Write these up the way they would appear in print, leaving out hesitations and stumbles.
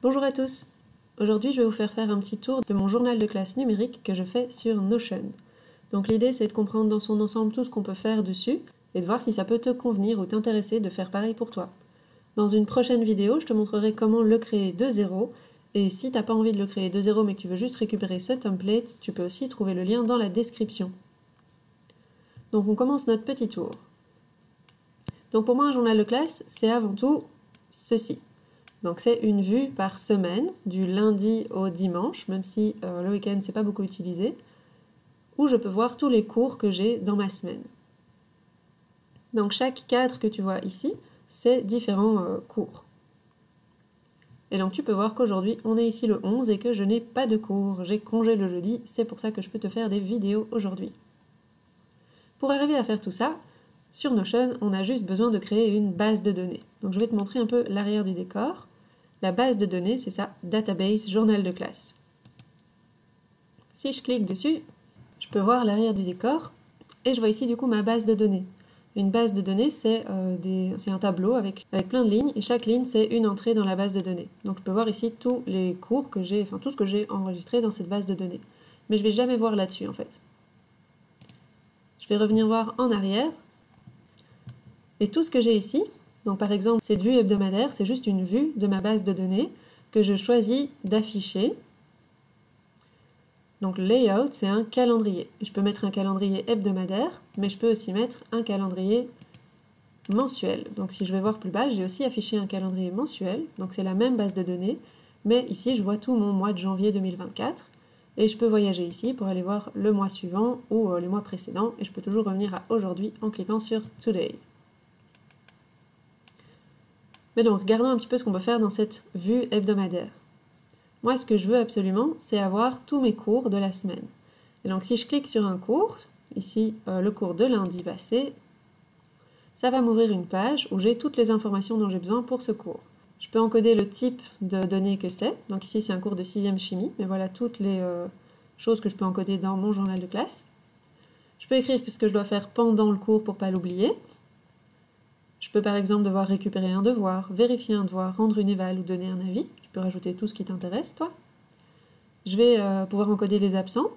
Bonjour à tous. Aujourd'hui, je vais vous faire un petit tour de mon journal de classe numérique que je fais sur Notion. Donc l'idée, c'est de comprendre dans son ensemble tout ce qu'on peut faire dessus et de voir si ça peut te convenir ou t'intéresser de faire pareil pour toi. Dans une prochaine vidéo, je te montrerai comment le créer de zéro. Et si t'as pas envie de le créer de zéro mais que tu veux juste récupérer ce template, tu peux aussi trouver le lien dans la description. Donc on commence notre petit tour. Donc pour moi, un journal de classe, c'est avant tout ceci. Donc c'est une vue par semaine, du lundi au dimanche, même si le week-end c'est pas beaucoup utilisé, où je peux voir tous les cours que j'ai dans ma semaine. Donc chaque cadre que tu vois ici, c'est différents cours. Et donc tu peux voir qu'aujourd'hui on est ici le 11 et que je n'ai pas de cours, j'ai congé le jeudi, c'est pour ça que je peux te faire des vidéos aujourd'hui. Pour arriver à faire tout ça, sur Notion, on a juste besoin de créer une base de données. Donc je vais te montrer un peu l'arrière du décor. La base de données, c'est ça, Database Journal de classe. Si je clique dessus, je peux voir l'arrière du décor et je vois ici du coup ma base de données. Une base de données, c'est un tableau avec plein de lignes et chaque ligne, c'est une entrée dans la base de données. Donc je peux voir ici tous les cours que j'ai, enfin tout ce que j'ai enregistré dans cette base de données. Mais je ne vais jamais voir là-dessus en fait. Je vais revenir voir en arrière. Et tout ce que j'ai ici, donc par exemple cette vue hebdomadaire, c'est juste une vue de ma base de données que je choisis d'afficher. Donc layout, c'est un calendrier. Je peux mettre un calendrier hebdomadaire, mais je peux aussi mettre un calendrier mensuel. Donc si je vais voir plus bas, j'ai aussi affiché un calendrier mensuel, donc c'est la même base de données, mais ici je vois tout mon mois de janvier 2024, et je peux voyager ici pour aller voir le mois suivant ou les mois précédents, et je peux toujours revenir à aujourd'hui en cliquant sur Today. Mais donc, regardons un petit peu ce qu'on peut faire dans cette vue hebdomadaire. Moi, ce que je veux absolument, c'est avoir tous mes cours de la semaine. Et donc, si je clique sur un cours, ici, le cours de lundi passé, ça va m'ouvrir une page où j'ai toutes les informations dont j'ai besoin pour ce cours. Je peux encoder le type de données que c'est. Donc ici, c'est un cours de 6e chimie, mais voilà toutes les choses que je peux encoder dans mon journal de classe. Je peux écrire ce que je dois faire pendant le cours pour ne pas l'oublier. Je peux par exemple devoir récupérer un devoir, vérifier un devoir, rendre une éval ou donner un avis. Tu peux rajouter tout ce qui t'intéresse, toi. Je vais pouvoir encoder les absents.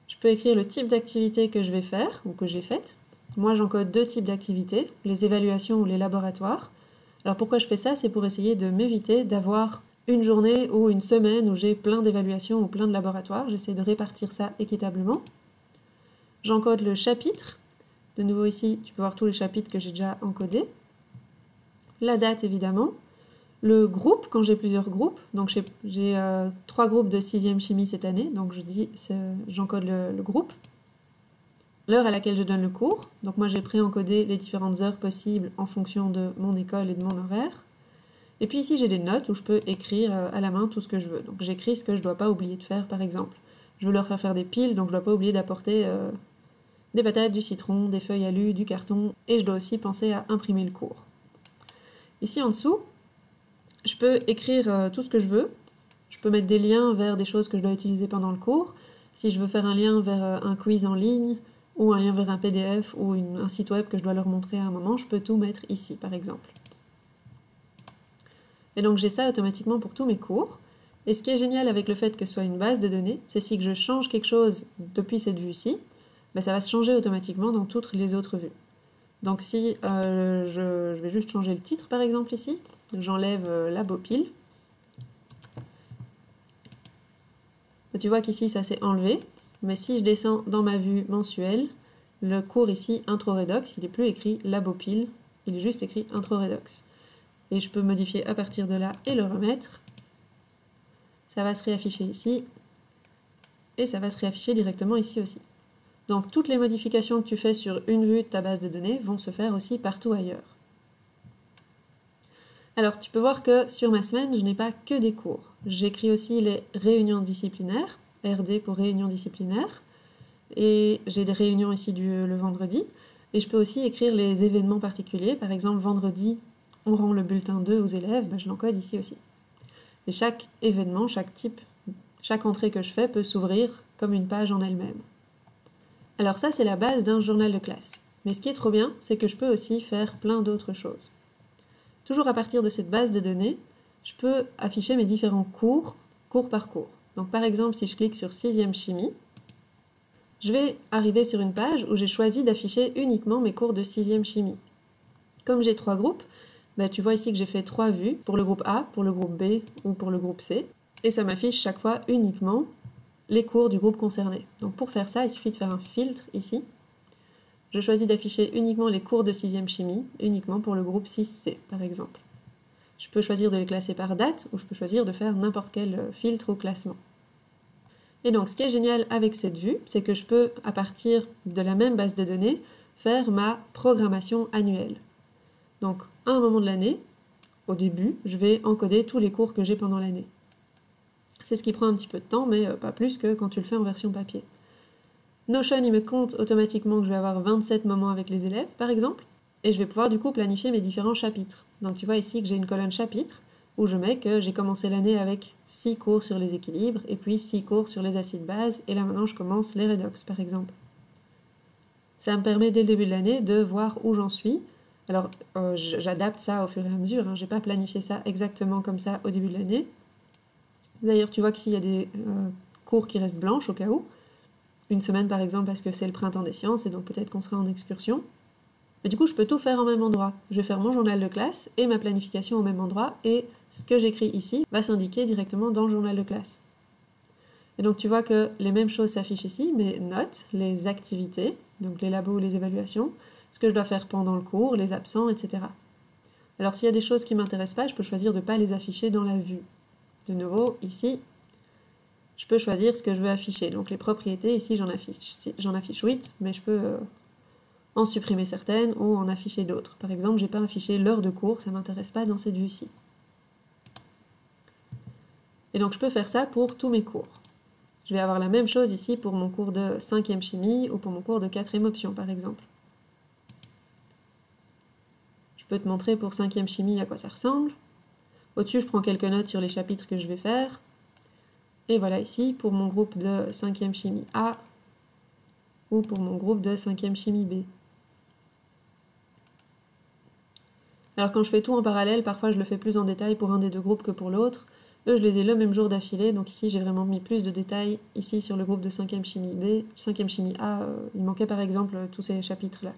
Je peux écrire le type d'activité que je vais faire ou que j'ai faite. Moi, j'encode deux types d'activités, les évaluations ou les laboratoires. Alors pourquoi je fais ça? C'est pour essayer de m'éviter d'avoir une journée ou une semaine où j'ai plein d'évaluations ou plein de laboratoires. J'essaie de répartir ça équitablement. J'encode le chapitre. De nouveau ici, tu peux voir tous les chapitres que j'ai déjà encodés. La date évidemment, le groupe quand j'ai plusieurs groupes, donc j'ai 3 groupes de 6e chimie cette année, donc j'encode le groupe, l'heure à laquelle je donne le cours, donc moi j'ai pré-encodé les différentes heures possibles en fonction de mon école et de mon horaire, et puis ici j'ai des notes où je peux écrire à la main tout ce que je veux, donc j'écris ce que je ne dois pas oublier de faire par exemple. Je veux leur faire des piles, donc je ne dois pas oublier d'apporter des patates, du citron, des feuilles alu, du carton, et je dois aussi penser à imprimer le cours. Ici en dessous, je peux écrire tout ce que je veux. Je peux mettre des liens vers des choses que je dois utiliser pendant le cours. Si je veux faire un lien vers un quiz en ligne, ou un lien vers un PDF, ou un site web que je dois leur montrer à un moment, je peux tout mettre ici, par exemple. Et donc j'ai ça automatiquement pour tous mes cours. Et ce qui est génial avec le fait que ce soit une base de données, c'est si que je change quelque chose depuis cette vue-ci, ben ça va se changer automatiquement dans toutes les autres vues. Donc si je vais juste changer le titre par exemple ici, j'enlève la bopile. Tu vois qu'ici ça s'est enlevé, mais si je descends dans ma vue mensuelle, le cours ici intro redox, il n'est plus écrit la bopile, il est juste écrit intro redox. Et je peux modifier à partir de là et le remettre. Ça va se réafficher ici, et ça va se réafficher directement ici aussi. Donc toutes les modifications que tu fais sur une vue de ta base de données vont se faire aussi partout ailleurs. Alors tu peux voir que sur ma semaine, je n'ai pas que des cours. J'écris aussi les réunions disciplinaires, RD pour réunion disciplinaire, et j'ai des réunions ici le vendredi, et je peux aussi écrire les événements particuliers. Par exemple, vendredi, on rend le bulletin 2 aux élèves, je l'encode ici aussi. Et chaque événement, chaque entrée que je fais peut s'ouvrir comme une page en elle-même. Alors ça, c'est la base d'un journal de classe. Mais ce qui est trop bien, c'est que je peux aussi faire plein d'autres choses. Toujours à partir de cette base de données, je peux afficher mes différents cours, cours par cours. Donc par exemple, si je clique sur 6e chimie, je vais arriver sur une page où j'ai choisi d'afficher uniquement mes cours de 6e chimie. Comme j'ai 3 groupes, tu vois ici que j'ai fait 3 vues pour le groupe A, pour le groupe B ou pour le groupe C. Et ça m'affiche chaque fois uniquement les cours du groupe concerné. Donc pour faire ça, il suffit de faire un filtre ici. Je choisis d'afficher uniquement les cours de 6e chimie, uniquement pour le groupe 6C par exemple. Je peux choisir de les classer par date ou je peux choisir de faire n'importe quel filtre ou classement. Et donc ce qui est génial avec cette vue, c'est que je peux, à partir de la même base de données, faire ma programmation annuelle. Donc à un moment de l'année, au début, je vais encoder tous les cours que j'ai pendant l'année. C'est ce qui prend un petit peu de temps, mais pas plus que quand tu le fais en version papier. Notion, il me compte automatiquement que je vais avoir 27 moments avec les élèves, par exemple, et je vais pouvoir du coup planifier mes différents chapitres. Donc tu vois ici que j'ai une colonne chapitres, où je mets que j'ai commencé l'année avec 6 cours sur les équilibres, et puis 6 cours sur les acides bases, et là maintenant je commence les redox, par exemple. Ça me permet dès le début de l'année de voir où j'en suis. Alors j'adapte ça au fur et à mesure, je n'ai pas planifié ça exactement comme ça au début de l'année. D'ailleurs tu vois qu'ici il y a des cours qui restent blanches au cas où. Une semaine par exemple parce que c'est le printemps des sciences et donc peut-être qu'on sera en excursion. Mais du coup je peux tout faire au même endroit. Je vais faire mon journal de classe et ma planification au même endroit et ce que j'écris ici va s'indiquer directement dans le journal de classe. Et donc tu vois que les mêmes choses s'affichent ici, mes notes, les activités, donc les labos ou les évaluations, ce que je dois faire pendant le cours, les absents, etc. Alors s'il y a des choses qui ne m'intéressent pas, je peux choisir de ne pas les afficher dans la vue. De nouveau, ici, je peux choisir ce que je veux afficher. Donc les propriétés, ici j'en affiche 8, mais je peux en supprimer certaines ou en afficher d'autres. Par exemple, je n'ai pas affiché l'heure de cours, ça ne m'intéresse pas dans cette vue-ci. Et donc je peux faire ça pour tous mes cours. Je vais avoir la même chose ici pour mon cours de 5e chimie ou pour mon cours de 4e option, par exemple. Je peux te montrer pour 5e chimie à quoi ça ressemble. Au-dessus, je prends quelques notes sur les chapitres que je vais faire. Et voilà ici pour mon groupe de 5e chimie A ou pour mon groupe de 5e chimie B. Alors quand je fais tout en parallèle, parfois je le fais plus en détail pour un des deux groupes que pour l'autre. Eux, je les ai le même jour d'affilée, donc ici j'ai vraiment mis plus de détails ici sur le groupe de 5e chimie B. 5e chimie A, il manquait par exemple tous ces chapitres-là.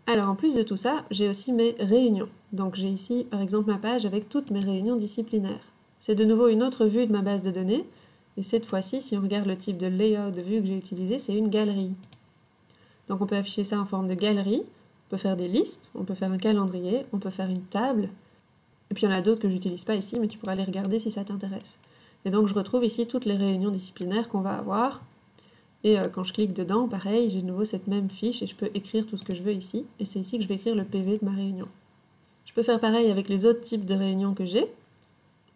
Alors en plus de tout ça, j'ai aussi mes réunions. Donc j'ai ici par exemple ma page avec toutes mes réunions disciplinaires. C'est de nouveau une autre vue de ma base de données, et cette fois-ci, si on regarde le type de layout de vue que j'ai utilisé, c'est une galerie. Donc on peut afficher ça en forme de galerie, on peut faire des listes, on peut faire un calendrier, on peut faire une table, et puis il y en a d'autres que j'utilise pas ici, mais tu pourras les regarder si ça t'intéresse. Et donc je retrouve ici toutes les réunions disciplinaires qu'on va avoir, et quand je clique dedans, pareil, j'ai de nouveau cette même fiche, et je peux écrire tout ce que je veux ici, et c'est ici que je vais écrire le PV de ma réunion. Je peux faire pareil avec les autres types de réunions que j'ai.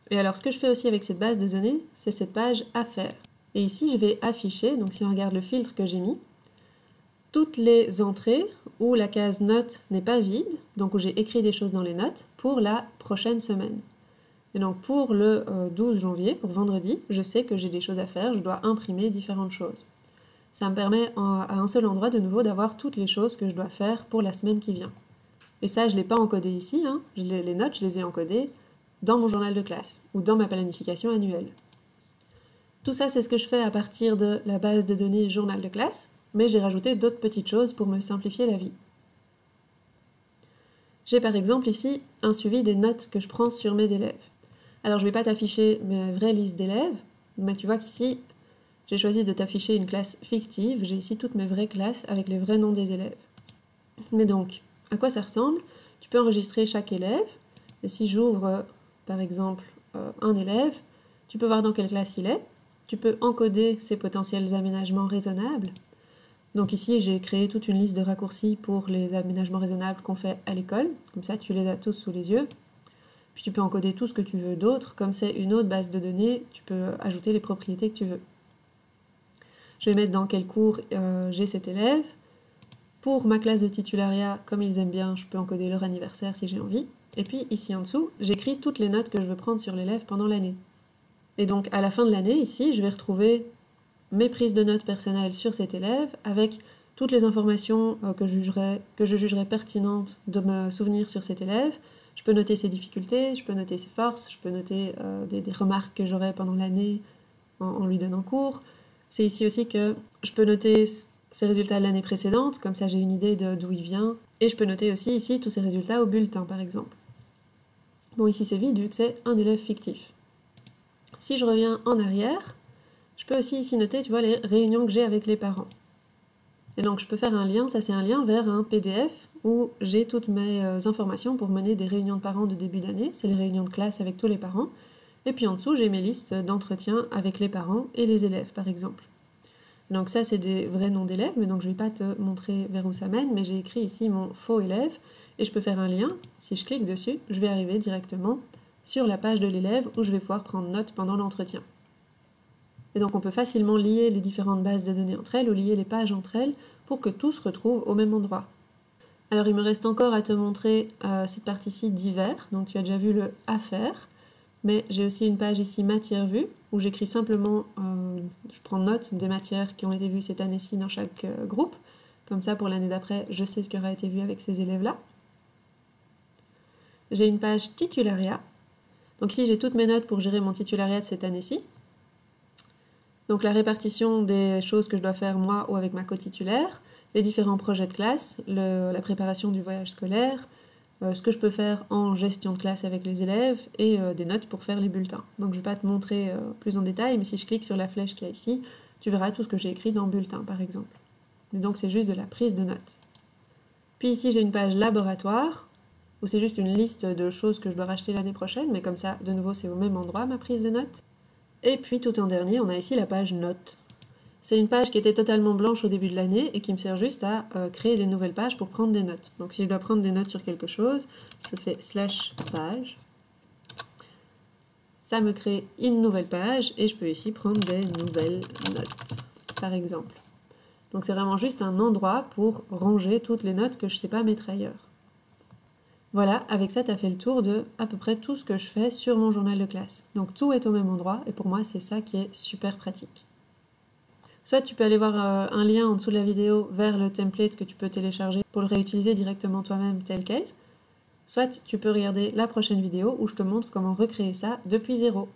Et alors ce que je fais aussi avec cette base de données, c'est cette page à faire. Et ici je vais afficher, donc si on regarde le filtre que j'ai mis, toutes les entrées où la case notes n'est pas vide, donc où j'ai écrit des choses dans les notes, pour la prochaine semaine. Et donc pour le 12 janvier, pour vendredi, je sais que j'ai des choses à faire, je dois imprimer différentes choses. Ça me permet à un seul endroit de nouveau d'avoir toutes les choses que je dois faire pour la semaine qui vient. Et ça, je ne l'ai pas encodé ici, les notes, je les ai encodées dans mon journal de classe ou dans ma planification annuelle. Tout ça, c'est ce que je fais à partir de la base de données journal de classe, mais j'ai rajouté d'autres petites choses pour me simplifier la vie. J'ai par exemple ici un suivi des notes que je prends sur mes élèves. Alors je ne vais pas t'afficher mes vraies listes d'élèves, mais tu vois qu'ici, j'ai choisi de t'afficher une classe fictive, j'ai ici toutes mes vraies classes avec les vrais noms des élèves. Mais donc, à quoi ça ressemble? Tu peux enregistrer chaque élève, et si j'ouvre par exemple un élève, tu peux voir dans quelle classe il est, tu peux encoder ses potentiels aménagements raisonnables. Donc ici, j'ai créé toute une liste de raccourcis pour les aménagements raisonnables qu'on fait à l'école, comme ça tu les as tous sous les yeux. Puis tu peux encoder tout ce que tu veux d'autre, comme c'est une autre base de données, tu peux ajouter les propriétés que tu veux. Je vais mettre dans quel cours j'ai cet élève. Pour ma classe de titulariat, comme ils aiment bien, je peux encoder leur anniversaire si j'ai envie. Et puis ici en dessous, j'écris toutes les notes que je veux prendre sur l'élève pendant l'année. Et donc à la fin de l'année, ici, je vais retrouver mes prises de notes personnelles sur cet élève avec toutes les informations que je jugerais pertinentes de me souvenir sur cet élève, Je peux noter ses difficultés, je peux noter ses forces, je peux noter des remarques que j'aurai pendant l'année en lui donnant cours. C'est ici aussi que je peux noter ses résultats de l'année précédente, comme ça j'ai une idée d'où il vient. Et je peux noter aussi ici tous ses résultats au bulletin, par exemple. Bon, ici c'est vide vu que c'est un élève fictif. Si je reviens en arrière, je peux aussi ici noter, tu vois, les réunions que j'ai avec les parents. Et donc je peux faire un lien, ça c'est un lien vers un PDF où j'ai toutes mes informations pour mener des réunions de parents de début d'année. C'est les réunions de classe avec tous les parents. Et puis en dessous, j'ai mes listes d'entretiens avec les parents et les élèves, par exemple. Donc ça, c'est des vrais noms d'élèves, mais donc je ne vais pas te montrer vers où ça mène, mais j'ai écrit ici mon faux élève, et je peux faire un lien. Si je clique dessus, je vais arriver directement sur la page de l'élève où je vais pouvoir prendre note pendant l'entretien. Et donc on peut facilement lier les différentes bases de données entre elles, ou lier les pages entre elles, pour que tout se retrouve au même endroit. Alors il me reste encore à te montrer cette partie-ci divers, donc tu as déjà vu le « à faire ». Mais j'ai aussi une page ici matière vue où j'écris simplement, je prends note des matières qui ont été vues cette année-ci dans chaque groupe. Comme ça, pour l'année d'après, je sais ce qui aura été vu avec ces élèves-là. J'ai une page titulariat. Donc ici, j'ai toutes mes notes pour gérer mon titulariat de cette année-ci. Donc la répartition des choses que je dois faire moi ou avec ma co-titulaire, les différents projets de classe, la préparation du voyage scolaire, ce que je peux faire en gestion de classe avec les élèves et des notes pour faire les bulletins. Donc je ne vais pas te montrer plus en détail, mais si je clique sur la flèche qu'il y a ici, tu verras tout ce que j'ai écrit dans bulletin par exemple. Mais donc c'est juste de la prise de notes. Puis ici j'ai une page laboratoire, où c'est juste une liste de choses que je dois racheter l'année prochaine, mais comme ça, de nouveau, c'est au même endroit ma prise de notes. Et puis tout en dernier, on a ici la page notes. C'est une page qui était totalement blanche au début de l'année et qui me sert juste à créer des nouvelles pages pour prendre des notes. Donc si je dois prendre des notes sur quelque chose, je fais /page. Ça me crée une nouvelle page et je peux ici prendre des nouvelles notes, par exemple. Donc c'est vraiment juste un endroit pour ranger toutes les notes que je ne sais pas mettre ailleurs. Voilà, avec ça, tu as fait le tour de à peu près tout ce que je fais sur mon journal de classe. Donc tout est au même endroit et pour moi, c'est ça qui est super pratique. Soit tu peux aller voir un lien en dessous de la vidéo vers le template que tu peux télécharger pour le réutiliser directement toi-même tel quel. Soit tu peux regarder la prochaine vidéo où je te montre comment recréer ça depuis zéro.